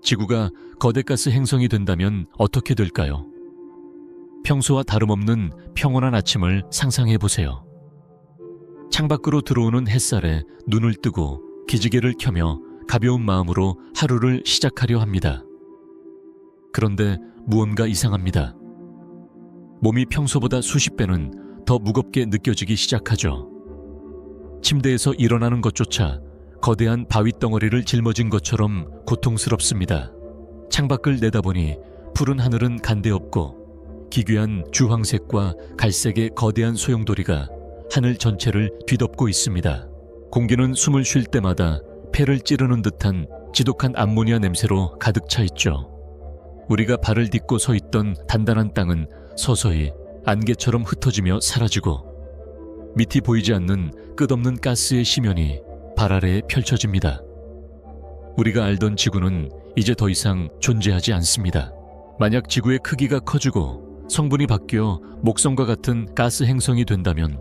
지구가 거대 가스 행성이 된다면 어떻게 될까요? 평소와 다름없는 평온한 아침을 상상해 보세요. 창밖으로 들어오는 햇살에 눈을 뜨고 기지개를 켜며 가벼운 마음으로 하루를 시작하려 합니다. 그런데 무언가 이상합니다. 몸이 평소보다 수십 배는 더 무겁게 느껴지기 시작하죠. 침대에서 일어나는 것조차 거대한 바위 덩어리를 짊어진 것처럼 고통스럽습니다. 창밖을 내다보니 푸른 하늘은 간데없고 기괴한 주황색과 갈색의 거대한 소용돌이가 하늘 전체를 뒤덮고 있습니다. 공기는 숨을 쉴 때마다 폐를 찌르는 듯한 지독한 암모니아 냄새로 가득 차 있죠. 우리가 발을 딛고 서 있던 단단한 땅은 서서히 안개처럼 흩어지며 사라지고 밑이 보이지 않는 끝없는 가스의 심연이 발 아래에 펼쳐집니다. 우리가 알던 지구는 이제 더 이상 존재하지 않습니다. 만약 지구의 크기가 커지고 성분이 바뀌어 목성과 같은 가스 행성이 된다면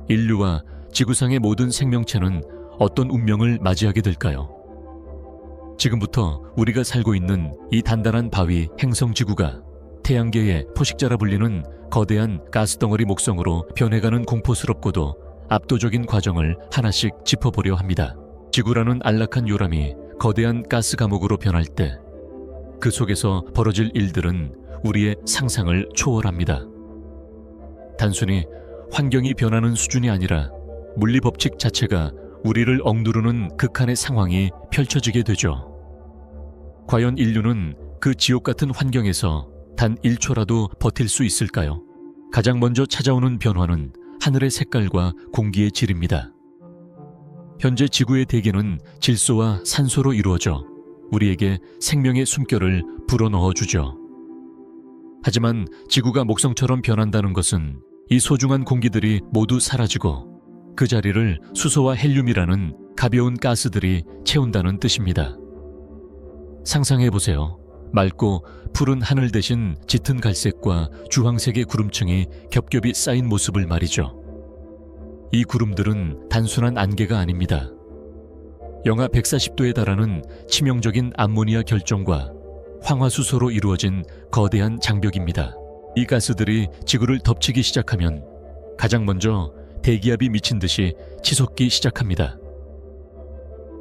인류와 지구상의 모든 생명체는 어떤 운명을 맞이하게 될까요? 지금부터 우리가 살고 있는 이 단단한 바위 행성지구가 태양계의 포식자라 불리는 거대한 가스덩어리 목성으로 변해가는 공포스럽고도 압도적인 과정을 하나씩 짚어보려 합니다. 지구라는 안락한 요람이 거대한 가스 감옥으로 변할 때 그 속에서 벌어질 일들은 우리의 상상을 초월합니다. 단순히 환경이 변하는 수준이 아니라 물리 법칙 자체가 우리를 억누르는 극한의 상황이 펼쳐지게 되죠. 과연 인류는 그 지옥 같은 환경에서 단 1초라도 버틸 수 있을까요? 가장 먼저 찾아오는 변화는 하늘의 색깔과 공기의 질입니다. 현재 지구의 대기는 질소와 산소로 이루어져 우리에게 생명의 숨결을 불어넣어 주죠. 하지만 지구가 목성처럼 변한다는 것은 이 소중한 공기들이 모두 사라지고 그 자리를 수소와 헬륨이라는 가벼운 가스들이 채운다는 뜻입니다. 상상해보세요. 맑고 푸른 하늘 대신 짙은 갈색과 주황색의 구름층이 겹겹이 쌓인 모습을 말이죠. 이 구름들은 단순한 안개가 아닙니다. 영하 140도에 달하는 치명적인 암모니아 결정과 황화수소로 이루어진 거대한 장벽입니다. 이 가스들이 지구를 덮치기 시작하면 가장 먼저 대기압이 미친 듯이 치솟기 시작합니다.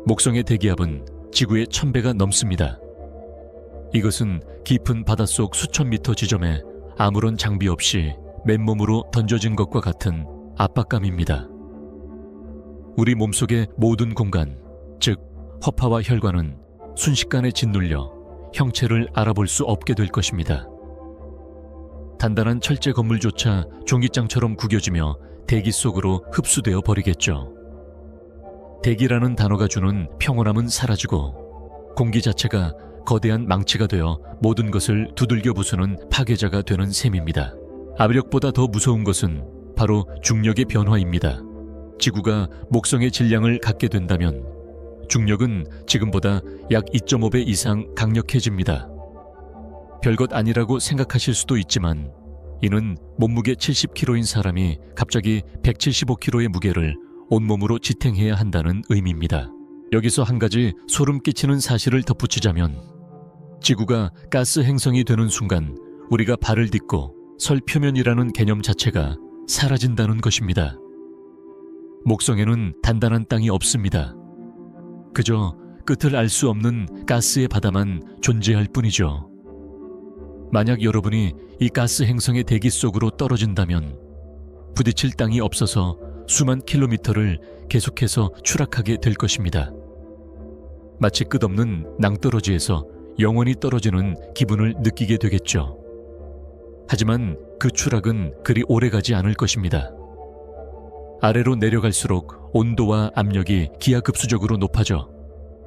목성의 대기압은 지구의 1000배가 넘습니다. 이것은 깊은 바닷속 수천 미터 지점에 아무런 장비 없이 맨몸으로 던져진 것과 같은 압박감입니다. 우리 몸속의 모든 공간, 즉 허파와 혈관은 순식간에 짓눌려 형체를 알아볼 수 없게 될 것입니다. 단단한 철제 건물조차 종이장처럼 구겨지며 대기 속으로 흡수되어 버리겠죠. 대기라는 단어가 주는 평온함은 사라지고 공기 자체가 거대한 망치가 되어 모든 것을 두들겨 부수는 파괴자가 되는 셈입니다. 압력보다 더 무서운 것은 바로 중력의 변화입니다. 지구가 목성의 질량을 갖게 된다면 중력은 지금보다 약 2.5배 이상 강력해집니다. 별것 아니라고 생각하실 수도 있지만 이는 몸무게 70kg인 사람이 갑자기 175kg의 무게를 온몸으로 지탱해야 한다는 의미입니다. 여기서 한 가지 소름 끼치는 사실을 덧붙이자면 지구가 가스 행성이 되는 순간 우리가 발을 딛고 설 표면이라는 개념 자체가 사라진다는 것입니다. 목성에는 단단한 땅이 없습니다. 그저 끝을 알 수 없는 가스의 바다만 존재할 뿐이죠. 만약 여러분이 이 가스 행성의 대기 속으로 떨어진다면 부딪힐 땅이 없어서 수만 킬로미터를 계속해서 추락하게 될 것입니다. 마치 끝없는 낭떠러지에서 영원히 떨어지는 기분을 느끼게 되겠죠. 하지만 그 추락은 그리 오래가지 않을 것입니다. 아래로 내려갈수록 온도와 압력이 기하급수적으로 높아져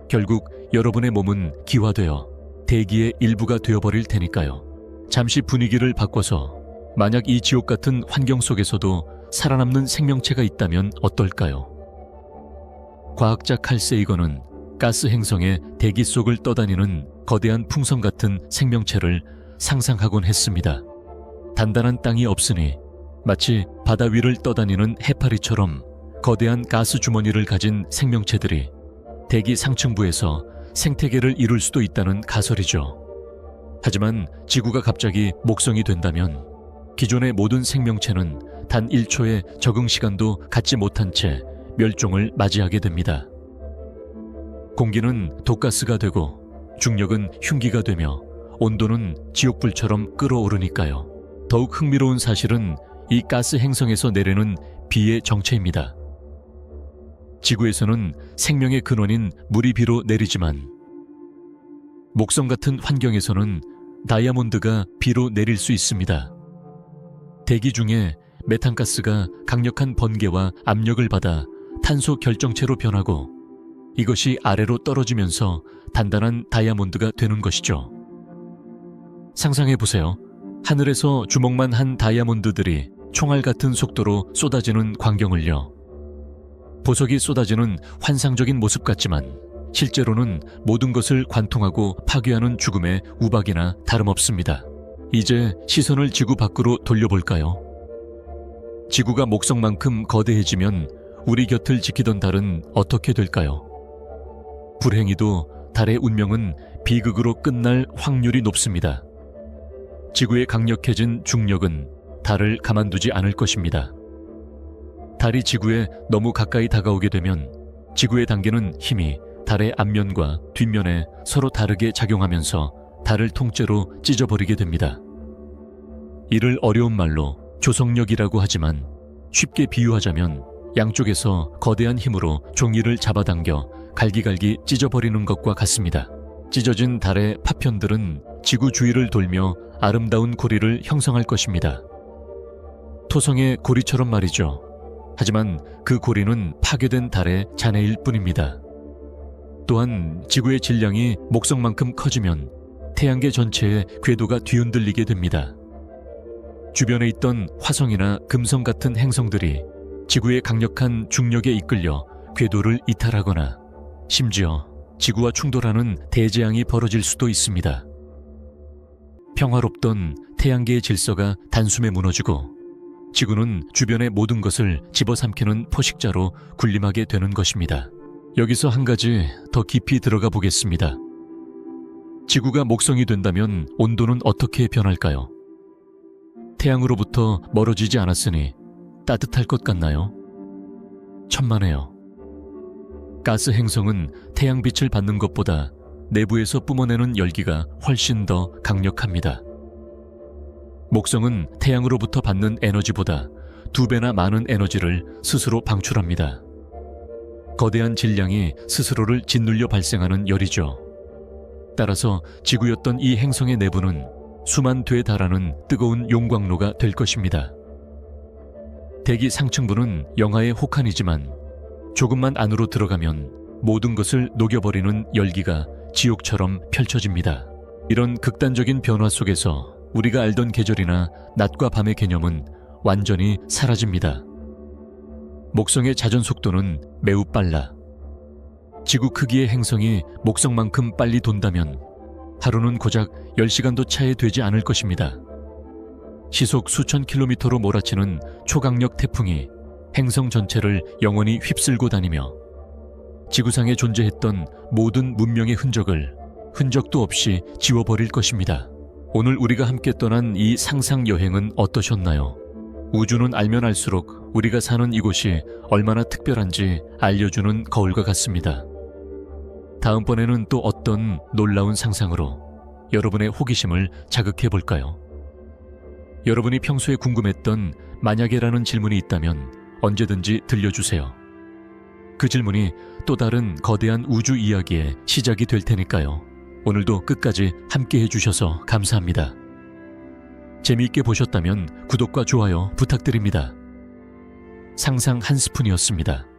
결국 여러분의 몸은 기화되어 대기의 일부가 되어버릴 테니까요. 잠시 분위기를 바꿔서 만약 이 지옥 같은 환경 속에서도 살아남는 생명체가 있다면 어떨까요? 과학자 칼 세이건은 가스 행성의 대기 속을 떠다니는 거대한 풍선 같은 생명체를 상상하곤 했습니다. 단단한 땅이 없으니 마치 바다 위를 떠다니는 해파리처럼 거대한 가스 주머니를 가진 생명체들이 대기 상층부에서 생태계를 이룰 수도 있다는 가설이죠. 하지만 지구가 갑자기 목성이 된다면 기존의 모든 생명체는 단 1초의 적응 시간도 갖지 못한 채 멸종을 맞이하게 됩니다. 공기는 독가스가 되고 중력은 흉기가 되며 온도는 지옥불처럼 끓어오르니까요. 더욱 흥미로운 사실은 이 가스 행성에서 내리는 비의 정체입니다. 지구에서는 생명의 근원인 물이 비로 내리지만 목성 같은 환경에서는 다이아몬드가 비로 내릴 수 있습니다. 대기 중에 메탄가스가 강력한 번개와 압력을 받아 탄소 결정체로 변하고 이것이 아래로 떨어지면서 단단한 다이아몬드가 되는 것이죠. 상상해보세요. 하늘에서 주먹만 한 다이아몬드들이 총알 같은 속도로 쏟아지는 광경을요. 보석이 쏟아지는 환상적인 모습 같지만 실제로는 모든 것을 관통하고 파괴하는 죽음의 우박이나 다름없습니다. 이제 시선을 지구 밖으로 돌려볼까요? 지구가 목성만큼 거대해지면 우리 곁을 지키던 달은 어떻게 될까요? 불행히도 달의 운명은 비극으로 끝날 확률이 높습니다. 지구에 강력해진 중력은 달을 가만두지 않을 것입니다. 달이 지구에 너무 가까이 다가오게 되면 지구에 당기는 힘이 달의 앞면과 뒷면에 서로 다르게 작용하면서 달을 통째로 찢어버리게 됩니다. 이를 어려운 말로 조성력이라고 하지만 쉽게 비유하자면 양쪽에서 거대한 힘으로 종이를 잡아당겨 갈기갈기 찢어버리는 것과 같습니다. 찢어진 달의 파편들은 지구 주위를 돌며 아름다운 고리를 형성할 것입니다. 토성의 고리처럼 말이죠. 하지만 그 고리는 파괴된 달의 잔해일 뿐입니다. 또한 지구의 질량이 목성만큼 커지면 태양계 전체의 궤도가 뒤흔들리게 됩니다. 주변에 있던 화성이나 금성 같은 행성들이 지구의 강력한 중력에 이끌려 궤도를 이탈하거나 심지어 지구와 충돌하는 대재앙이 벌어질 수도 있습니다. 평화롭던 태양계의 질서가 단숨에 무너지고 지구는 주변의 모든 것을 집어삼키는 포식자로 군림하게 되는 것입니다. 여기서 한 가지 더 깊이 들어가 보겠습니다. 지구가 목성이 된다면 온도는 어떻게 변할까요? 태양으로부터 멀어지지 않았으니 따뜻할 것 같나요? 천만에요. 가스 행성은 태양빛을 받는 것보다 내부에서 뿜어내는 열기가 훨씬 더 강력합니다. 목성은 태양으로부터 받는 에너지보다 2배나 많은 에너지를 스스로 방출합니다. 거대한 질량이 스스로를 짓눌려 발생하는 열이죠. 따라서 지구였던 이 행성의 내부는 수만 되에 달하는 뜨거운 용광로가 될 것입니다. 대기 상층부는 영하의 혹한이지만 조금만 안으로 들어가면 모든 것을 녹여버리는 열기가 지옥처럼 펼쳐집니다. 이런 극단적인 변화 속에서 우리가 알던 계절이나 낮과 밤의 개념은 완전히 사라집니다. 목성의 자전 속도는 매우 빨라. 지구 크기의 행성이 목성만큼 빨리 돈다면 하루는 고작 10시간도 차에 되지 않을 것입니다. 시속 수천 킬로미터로 몰아치는 초강력 태풍이 행성 전체를 영원히 휩쓸고 다니며 지구상에 존재했던 모든 문명의 흔적을 흔적도 없이 지워버릴 것입니다. 오늘 우리가 함께 떠난 이 상상 여행은 어떠셨나요? 우주는 알면 알수록 우리가 사는 이곳이 얼마나 특별한지 알려주는 거울과 같습니다. 다음번에는 또 어떤 놀라운 상상으로 여러분의 호기심을 자극해 볼까요? 여러분이 평소에 궁금했던 만약에라는 질문이 있다면 언제든지 들려주세요. 그 질문이 또 다른 거대한 우주 이야기의 시작이 될 테니까요. 오늘도 끝까지 함께 해주셔서 감사합니다. 재미있게 보셨다면 구독과 좋아요 부탁드립니다. 상상 한 스푼이었습니다.